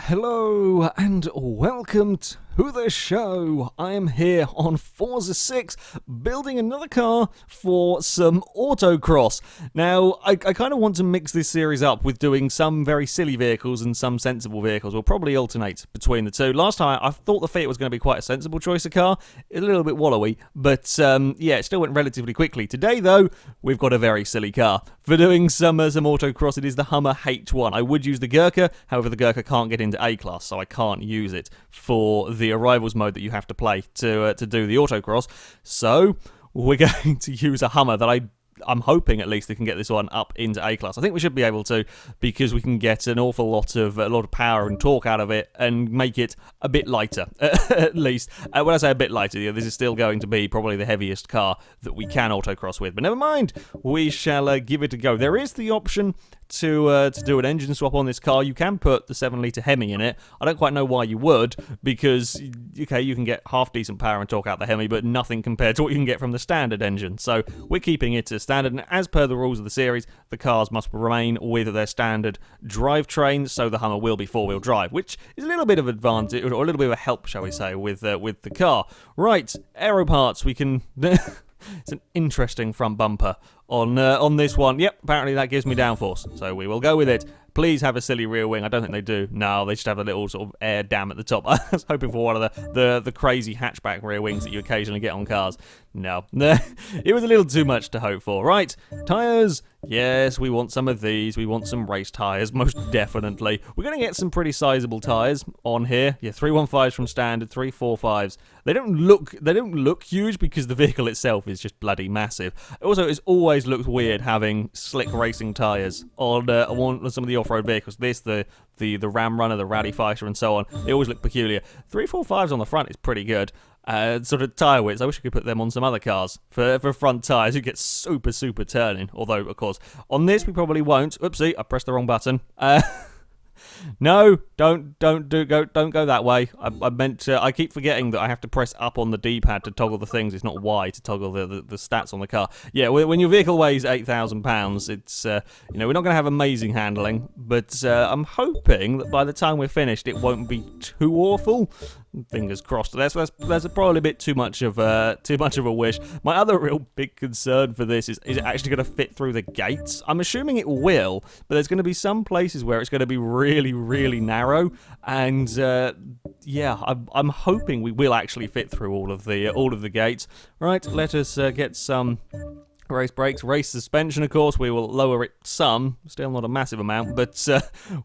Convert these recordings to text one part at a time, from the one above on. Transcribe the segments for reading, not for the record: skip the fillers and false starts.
Hello and welcome to the show. I am here on Forza 6 building another car for some Autocross. Now, I kind of want to mix this series up with doing some very silly vehicles and some sensible vehicles. We'll probably alternate between the two. Last time, I thought the Fiat was going to be quite a sensible choice of car. It's a little bit wallowy, but yeah, it still went relatively quickly. Today, though, we've got a very silly car. For doing some Autocross, it is the Hummer H1. I would use the Gurkha, however, the Gurkha can't get into A-Class, so I can't use it for the Arrivals mode that you have to play to do the Autocross. So we're going to use a Hummer that I'm hoping at least they can get this one up into A-Class. I think we should be able to, because we can get an awful lot of power and torque out of it and make it a bit lighter, at least. When I say a bit lighter, this is still going to be probably the heaviest car that we can Autocross with. But never mind, we shall give it a go. There is the option to do an engine swap on this car. You can put the 7-litre Hemi in it. I don't quite know why you would, because, okay, you can get half decent power and torque out the Hemi, but nothing compared to what you can get from the standard engine. So we're keeping it as standard, and as per the rules of the series, the cars must remain with their standard drivetrain, so the Hummer will be four-wheel drive, which is a little bit of advantage, or a little bit of a help, shall we say, with the car. Right, aero parts, we can... It's an interesting front bumper on this one. Yep, apparently that gives me downforce, so we will go with it. Please have a silly rear wing. I don't think they do. No, they just have a little sort of air dam at the top. I was hoping for one of the crazy hatchback rear wings that you occasionally get on cars. No, it was a little too much to hope for. Right, tyres. Yes, we want some of these. We want some race tyres, most definitely. We're going to get some pretty sizable tyres on here. Yeah, 315s from standard, 345s. They don't look huge because the vehicle itself is just bloody massive. Also, it's always looked weird having slick racing tyres on some of the off-road vehicles. The Ram Runner, the Rally Fighter, and so on. They always look peculiar. 345s on the front is pretty good. Sort of tyre widths, I wish I could put them on some other cars for front tyres. You get super turning. Although, of course, on this we probably won't. Oopsie, I pressed the wrong button. No, don't go that way. I meant to, I keep forgetting that I have to press up on the D-pad to toggle the things. It's not Y to toggle the stats on the car. Yeah, when your vehicle weighs 8,000 pounds, it's we're not going to have amazing handling, but I'm hoping that by the time we're finished, it won't be too awful. Fingers crossed. That's probably a bit too much of a wish. My other real big concern for this is it actually going to fit through the gates? I'm assuming it will, but there's going to be some places where it's going to be really narrow, and yeah, I'm hoping we will actually fit through all of the gates. Right, let us get some race brakes, race suspension, of course. We will lower it some, still not a massive amount, but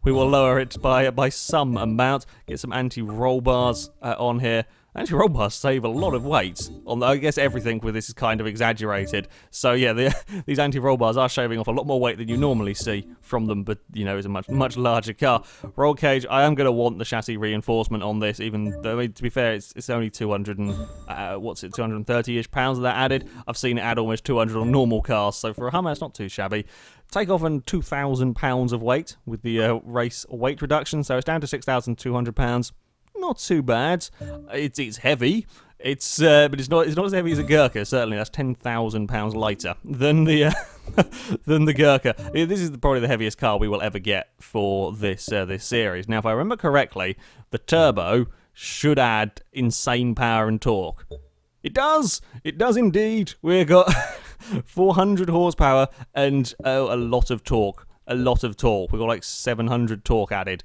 we will lower it by some amount. Get some anti-roll bars on here. Anti-roll bars save a lot of weight. I guess everything with this is kind of exaggerated. So yeah, these anti-roll bars are shaving off a lot more weight than you normally see from them, but it's a much larger car. Roll cage, I am going to want the chassis reinforcement on this, even though, to be fair, it's only 230-ish pounds of that added. I've seen it add almost 200 on normal cars, so for a Hummer, it's not too shabby. Take off on 2,000 pounds of weight with the race weight reduction, so it's down to 6,200 pounds. Not too bad. It's heavy. But it's not as heavy as a Gurkha. Certainly, that's 10,000 pounds lighter than the than the Gurkha. This is probably the heaviest car we will ever get for this series. Now, if I remember correctly, the turbo should add insane power and torque. It does. It does indeed. We've got 400 horsepower and a lot of torque. A lot of torque. We've got like 700 torque added.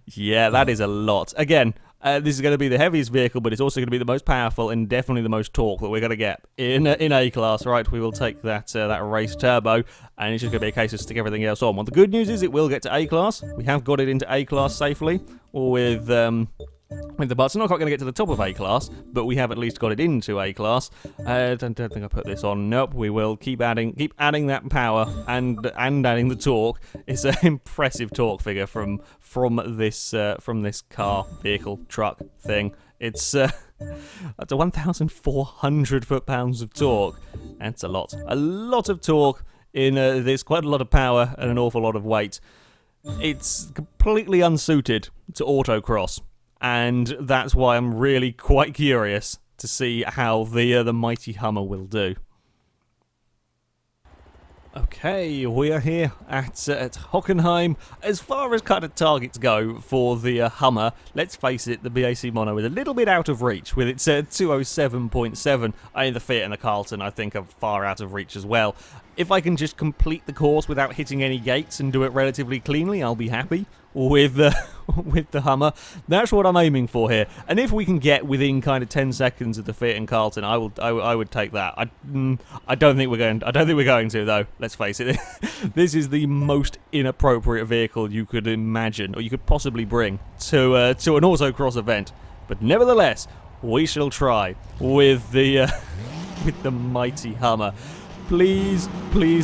Yeah, that is a lot. Again, this is going to be the heaviest vehicle, but it's also going to be the most powerful and definitely the most torque that we're going to get in A-Class. Right, we will take that race turbo, and it's just going to be a case of stick everything else on. Well, the good news is it will get to A-Class. We have got it into A-Class safely, or with the butts. I'm not quite going to get to the top of A-Class, but we have at least got it into A-Class. I don't think I put this on. Nope, we will keep adding that power and adding the torque. It's an impressive torque figure from this car, vehicle, truck thing. It's that's a 1,400 foot-pounds of torque. That's a lot of torque in this. Quite a lot of power and an awful lot of weight. It's completely unsuited to Autocross. And that's why I'm really quite curious to see how the mighty Hummer will do. Okay, we are here at Hockenheim. As far as kind of targets go for the Hummer, let's face it, the BAC Mono is a little bit out of reach with its 207.7. The Fiat and the Carlton, I think, are far out of reach as well. If I can just complete the course without hitting any gates and do it relatively cleanly, I'll be happy with the Hummer. That's what I'm aiming for here. And if we can get within kind of 10 seconds of the Fiat and Carlton, I would take that. I don't think we're going to though. Let's face it. This is the most inappropriate vehicle you could imagine or you could possibly bring to an autocross event. But nevertheless, we shall try with the mighty Hummer. Please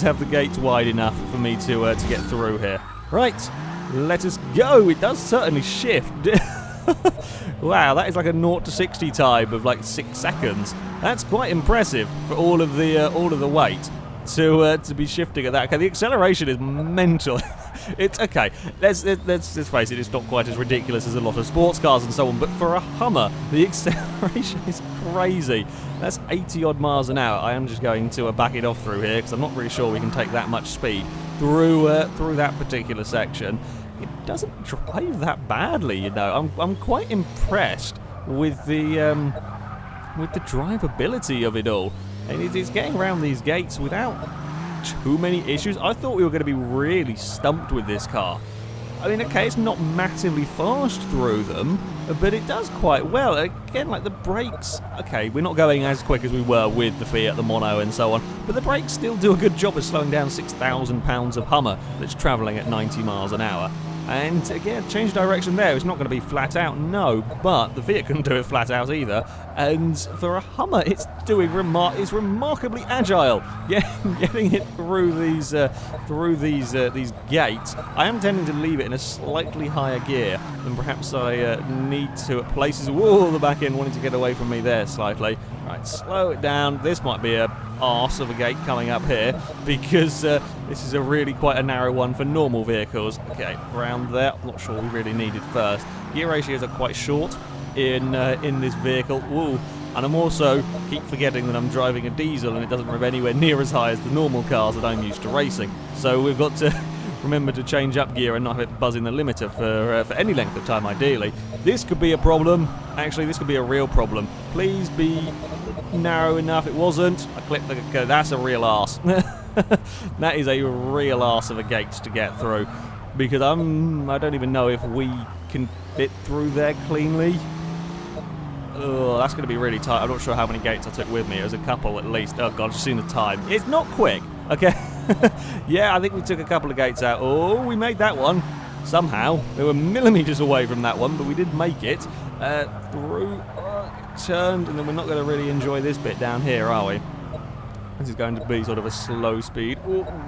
have the gates wide enough for me to get through here. Right. Let us go. It does certainly shift. Wow, that is like a 0 to 60 time of like 6 seconds. That's quite impressive for all of the weight to be shifting at that. Okay, the acceleration is mental. It's okay. Let's face it. It's not quite as ridiculous as a lot of sports cars and so on. But for a Hummer, the acceleration is crazy. That's 80 odd miles an hour. I am just going to back it off through here because I'm not really sure we can take that much speed through that particular section. It doesn't drive that badly, you know. I'm quite impressed with the drivability of it all, and it's getting around these gates without too many issues. I thought we were going to be really stumped with this car. I mean, okay, it's not massively fast through them, but it does quite well. Again, like the brakes, okay, we're not going as quick as we were with the Fiat, the Mono, and so on, but the brakes still do a good job of slowing down 6,000 pounds of Hummer that's travelling at 90 miles an hour. And again, change direction there. It's not going to be flat out, no, but the Fiat couldn't do it flat out either. And for a Hummer, it's doing remarkably agile. Getting it through these gates. I am tending to leave it in a slightly higher gear than perhaps I need to at places. Whoa, the back end wanting to get away from me there slightly. Right, slow it down. This might be a arse of a gate coming up here because this is a really quite a narrow one for normal vehicles. Okay, around there. I'm not sure we really need it first. Gear ratios are quite short in this vehicle. Ooh, and I'm also keep forgetting that I'm driving a diesel and it doesn't rev anywhere near as high as the normal cars that I'm used to racing. So we've got to remember to change up gear and not have it buzzing the limiter for any length of time, ideally. This could be a problem. Actually, this could be a real problem. Please be narrow enough. It wasn't. I clicked the... Okay, that's a real arse. That is a real arse of a gate to get through. Because I don't even know if we can fit through there cleanly. Oh, that's going to be really tight. I'm not sure how many gates I took with me. It was a couple at least. Oh, God, I've seen the time. It's not quick. Okay. Yeah, I think we took a couple of gates out. Oh, we made that one. Somehow. We were millimetres away from that one, but we did make it. Through, turned, and then we're not going to really enjoy this bit down here, are we? This is going to be sort of a slow speed.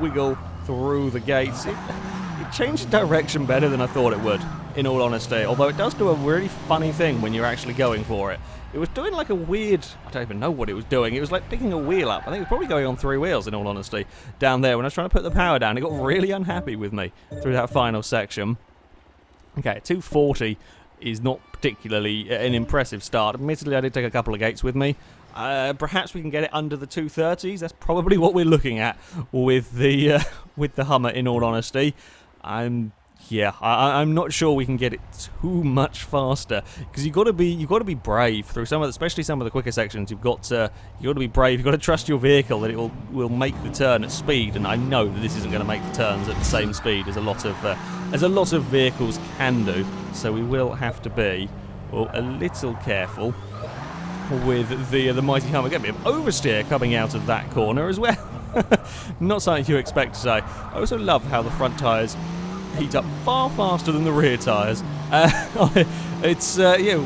Wiggle through the gates. It changed direction better than I thought it would, in all honesty. Although it does do a really funny thing when you're actually going for it. It was doing like a weird... I don't even know what it was doing. It was like picking a wheel up. I think it was probably going on 3 wheels, in all honesty, down there. When I was trying to put the power down, it got really unhappy with me through that final section. Okay, 240 is not particularly an impressive start. Admittedly, I did take a couple of gates with me. Perhaps we can get it under the 230s. That's probably what we're looking at with the Hummer, in all honesty. I'm not sure we can get it too much faster because you've got to be brave through especially some of the quicker sections. You've got to be brave. You've got to trust your vehicle that it will make the turn at speed. And I know that this isn't going to make the turns at the same speed as a lot of vehicles can do. So we will have to be a little careful with the mighty Hummer. Get a bit of oversteer coming out of that corner as well. Not something you expect to say. I also love how the front tyres heat up far faster than the rear tyres.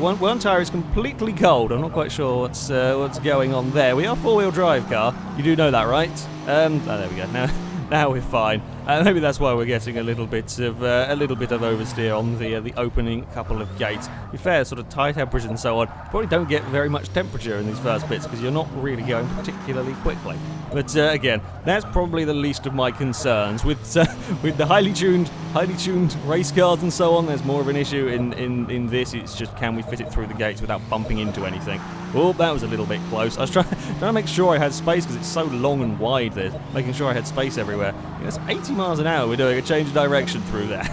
One tyre is completely cold. I'm not quite sure what's going on there. We are a 4-wheel drive car. You do know that, right? There we go. Now we're fine. Maybe that's why we're getting a little bit of oversteer on the opening couple of gates. To be fair, sort of tie temperatures and so on, probably don't get very much temperature in these first bits because you're not really going particularly quickly. But again, that's probably the least of my concerns. With the highly tuned race cars and so on, there's more of an issue in this. It's just, can we fit it through the gates without bumping into anything? Oh, that was a little bit close. I was trying to make sure I had space because it's so long and wide there, making sure I had space everywhere. That's 80 miles an hour we're doing a change of direction through there.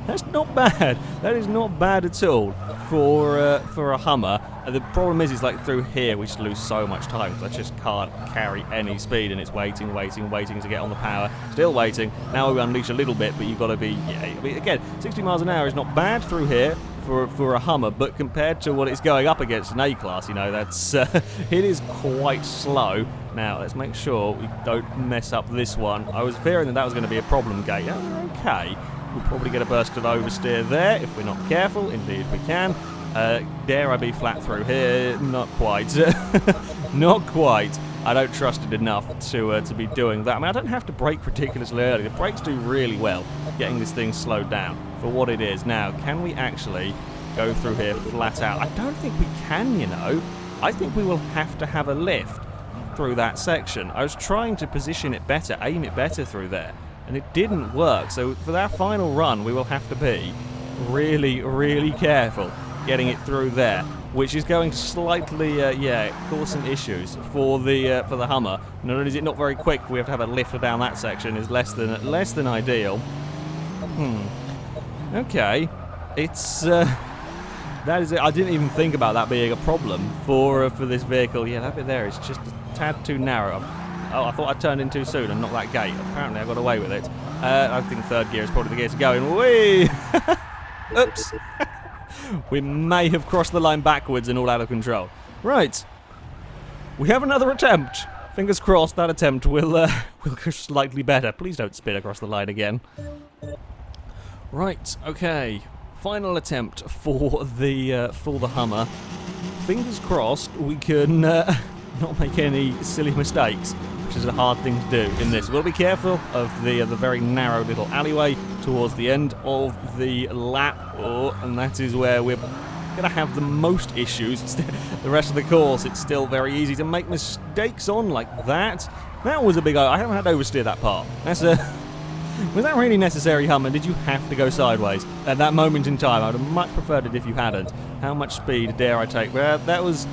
That's not bad. That is not bad at all for a Hummer. The problem is like through here we just lose so much time because I just can't carry any speed, and it's waiting to get on the power. Still waiting. Now we unleash a little bit, but you've got to be, again, 60 miles an hour is not bad through here for a Hummer, but compared to what it's going up against an A-Class, that's it is quite slow. Now let's make sure we don't mess up this one. I was fearing that was going to be a problem gate. Okay, we'll probably get a burst of oversteer there if we're not careful. Indeed we can. Dare I be flat through here? Not quite. Not quite. I don't trust it enough to be doing that. I mean, I don't have to brake ridiculously early. The brakes do really well getting this thing slowed down for what it is. Now, can we actually go through here flat out? I don't think we can, I think we will have to have a lift through that section. I was trying to position it better, aim it better through there, and it didn't work. So for that final run, we will have to be really, really careful getting it through there, which is going to slightly, cause some issues for the Hummer. Not only is it not very quick, we have to have a lifter down that section. Is less than ideal. Okay, it's that is it. I didn't even think about that being a problem for this vehicle. Yeah, that bit there is just a tad too narrow. Oh, I thought I turned in too soon and not that gate. Apparently, I got away with it. I think third gear is probably the gear to go in. Whee! Oops. We may have crossed the line backwards and all out of control. Right. We have another attempt. Fingers crossed that attempt will go slightly better. Please don't spin across the line again. Right, okay. Final attempt for the Hummer. Fingers crossed we can not make any silly mistakes, which is a hard thing to do in this. We'll be careful of the very narrow little alleyway towards the end of the lap, and that is where we're going to have the most issues. The rest of the course, it's still very easy to make mistakes on like that. That was a big... I haven't had to oversteer that part. That's a... Was that really necessary, Hummer? Did you have to go sideways at that moment in time? I would have much preferred it if you hadn't. How much speed dare I take? Well, that was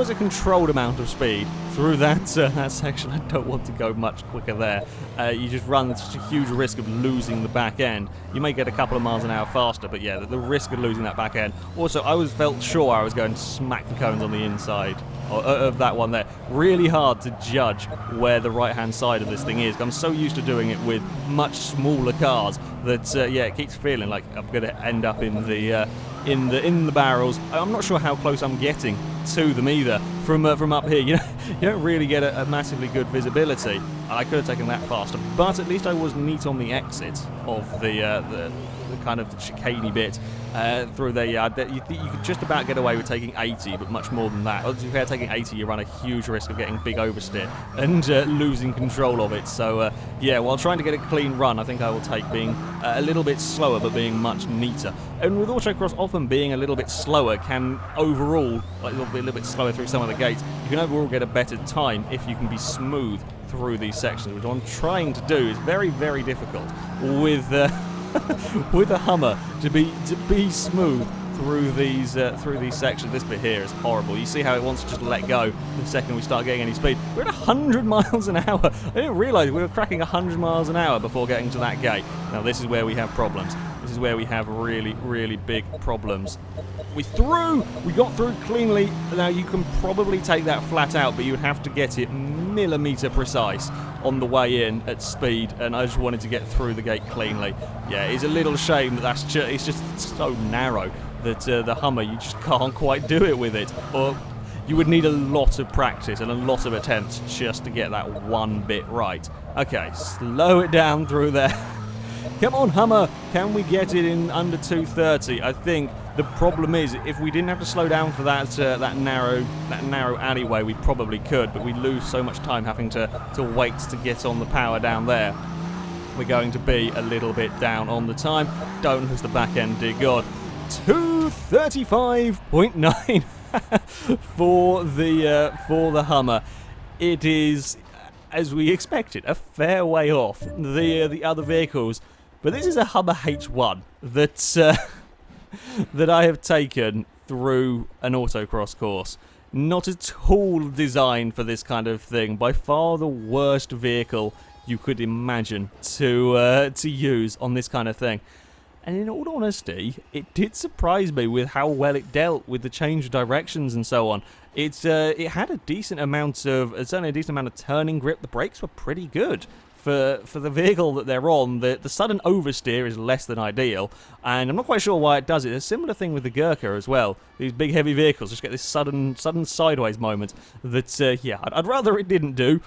a controlled amount of speed through that section. I don't want to go much quicker there. You just run such a huge risk of losing the back end. You may get a couple of miles an hour faster, but yeah, the risk of losing that back end. Also, I felt sure I was going to smack the cones on the inside of that one there. Really hard to judge where the right-hand side of this thing is. I'm so used to doing it with much smaller cars that it keeps feeling like I'm going to end up in the barrels. I'm not sure how close I'm getting to them either from up here. You don't really get a massively good visibility. I could have taken that faster, but at least I was neat on the exit of the kind of the chicaney bit through there. Yeah, you could just about get away with taking 80, but much more than that. If you're taking 80, you run a huge risk of getting big oversteer and losing control of it. So while trying to get a clean run, I think I will take being a little bit slower, but being much neater. And with Autocross, often being a little bit slower can overall, like a little bit slower through some of the gates, you can overall get a better time if you can be smooth through these sections, which I'm trying to do is very, very difficult with with a Hummer to be smooth through these sections. This bit here is horrible. You see how it wants to just let go the second we start getting any speed. We're at 100 miles an hour. I didn't realise we were cracking 100 miles an hour before getting to that gate. Now this is where we have problems. This is where we have really, really big problems. We got through cleanly. Now you can probably take that flat out, but you would have to get it millimetre precise on the way in at speed, and I just wanted to get through the gate cleanly. Yeah, it's a little shame that it's just so narrow that the Hummer, you just can't quite do it with it. Or you would need a lot of practice and a lot of attempts just to get that one bit right. Okay, slow it down through there. Come on, Hummer, can we get it in under 230? I think the problem is, if we didn't have to slow down for that narrow alleyway, we probably could, but we lose so much time having to wait to get on the power down there. we're going to be a little bit down on the time. Don't lose the back end, dear God. 2:35.9 for the Hummer. It is, as we expected, a fair way off the other vehicles, but this is a Hummer H1 that that I have taken through an autocross course. Not at all designed for this kind of thing. By far the worst vehicle you could imagine to use on this kind of thing. And in all honesty, it did surprise me with how well it dealt with the change of directions and so on. It had a decent amount of, certainly a decent amount of turning grip. The brakes were pretty good for the vehicle that they're on. The sudden oversteer is less than ideal, and I'm not quite sure why it does it. There's a similar thing with the Gurkha as well. These big heavy vehicles just get this sudden sideways moment that, yeah, I'd rather it didn't do,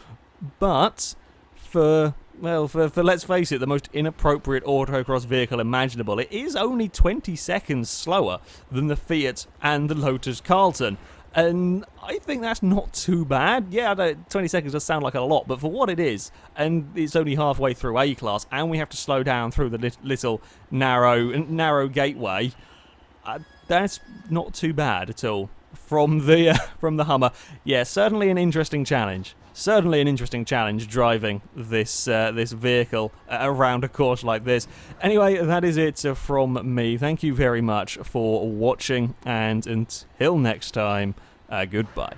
but for let's face it, the most inappropriate autocross vehicle imaginable, it is only 20 seconds slower than the Fiat and the Lotus Carlton. And I think that's not too bad. Yeah, 20 seconds does sound like a lot, but for what it is, and it's only halfway through A-Class, and we have to slow down through the little narrow gateway, that's not too bad at all. From the Hummer, yeah, certainly an interesting challenge. Certainly an interesting challenge driving this vehicle around a course like this. Anyway, that is it from me. Thank you very much for watching, and until next time, goodbye.